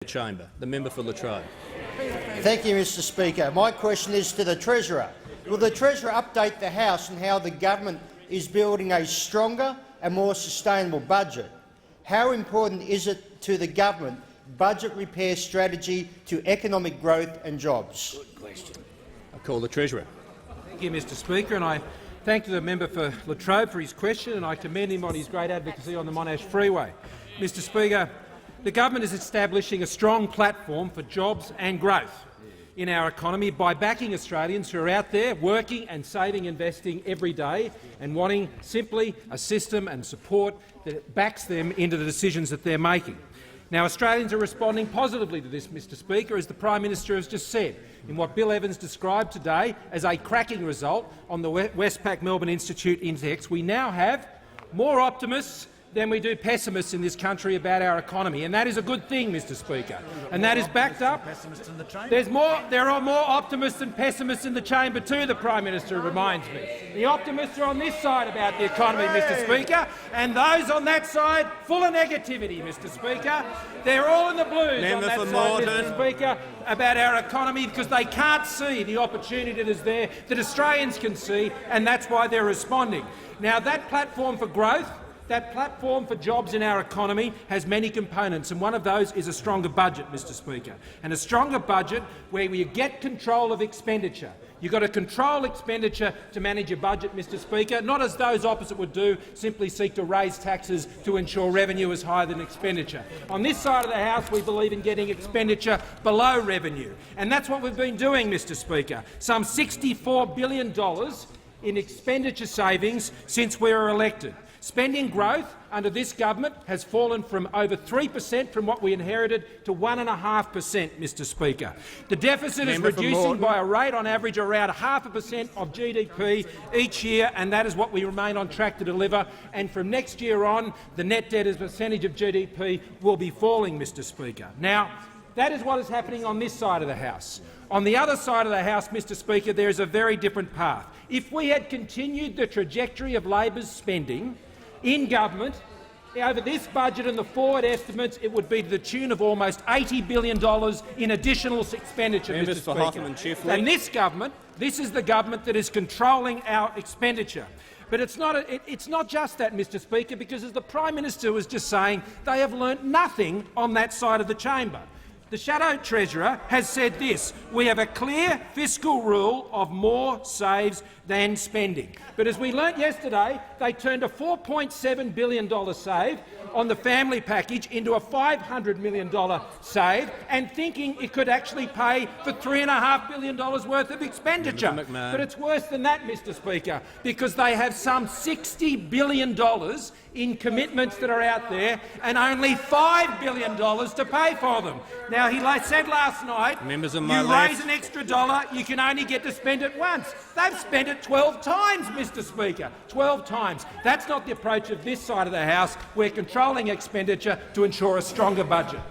The chamber. The member for Latrobe. Thank you, Mr Speaker. My question is to the Treasurer. Will the Treasurer update the House on how the government is building a stronger and more sustainable budget? How important is it to the government budget repair strategy to economic growth and jobs? Good question. I call the Treasurer. Thank you, Mr Speaker, and I thank the member for Latrobe for his question, and I commend him on his great advocacy on the Monash Freeway. Mr Speaker, the government is establishing a strong platform for jobs and growth in our economy by backing Australians who are out there working and saving, investing every day and wanting simply a system and support that backs them into the decisions that they're making. Now, Australians are responding positively to this, Mr Speaker, as the Prime Minister has just said, in what Bill Evans described today as a cracking result on the Westpac Melbourne Institute Index. We now have more optimists than we do pessimists in this country about our economy, and that is a good thing, Mr Speaker. And that is backed up. There are more optimists than pessimists in the chamber too, the Prime Minister reminds me. The optimists are on this side about the economy, Mr Speaker, and those on that side full of negativity, Mr Speaker. They're all in the blues on that side, Mr Speaker, about our economy because they can't see the opportunity that is there that Australians can see, and that's why they're responding. Now, that platform for growth, that platform for jobs in our economy has many components, and one of those is a stronger budget, Mr Speaker, and a stronger budget where we get control of expenditure. You've got to control expenditure to manage your budget, Mr Speaker, not as those opposite would do, simply seek to raise taxes to ensure revenue is higher than expenditure. On this side of the House, we believe in getting expenditure below revenue, and that's what we've been doing, Mr Speaker. Some $64 billion in expenditure savings since we were elected. Spending growth under this government has fallen from over 3% from what we inherited to 1.5%, Mr Speaker. The deficit is reducing by a rate on average around 0.5% of GDP each year, and that is what we remain on track to deliver. And from next year on, the net debt as a percentage of GDP will be falling, Mr Speaker. Now, that is what is happening on this side of the House. On the other side of the House, Mr Speaker, there is a very different path. If we had continued the trajectory of Labor's spending in government, over this budget and the forward estimates, it would be to the tune of almost $80 billion in additional expenditure, Mr Speaker. And this government, this is the government that is controlling our expenditure. But it's not just that, Mr Speaker, because as the Prime Minister was just saying, they have learnt nothing on that side of the chamber. The Shadow Treasurer has said this: we have a clear fiscal rule of more saves than spending. But as we learnt yesterday, they turned a $4.7 billion save on the family package into a $500 million save, and thinking it could actually pay for $3.5 billion worth of expenditure. But it's worse than that, Mr Speaker, because they have some $60 billion in commitments that are out there and only $5 billion to pay for them. Now, he said last night, you raise an extra dollar, you can only get to spend it once. They've spent it 12 times, Mr Speaker, 12 times. That's not the approach of this side of the House. We're controlling expenditure to ensure a stronger budget.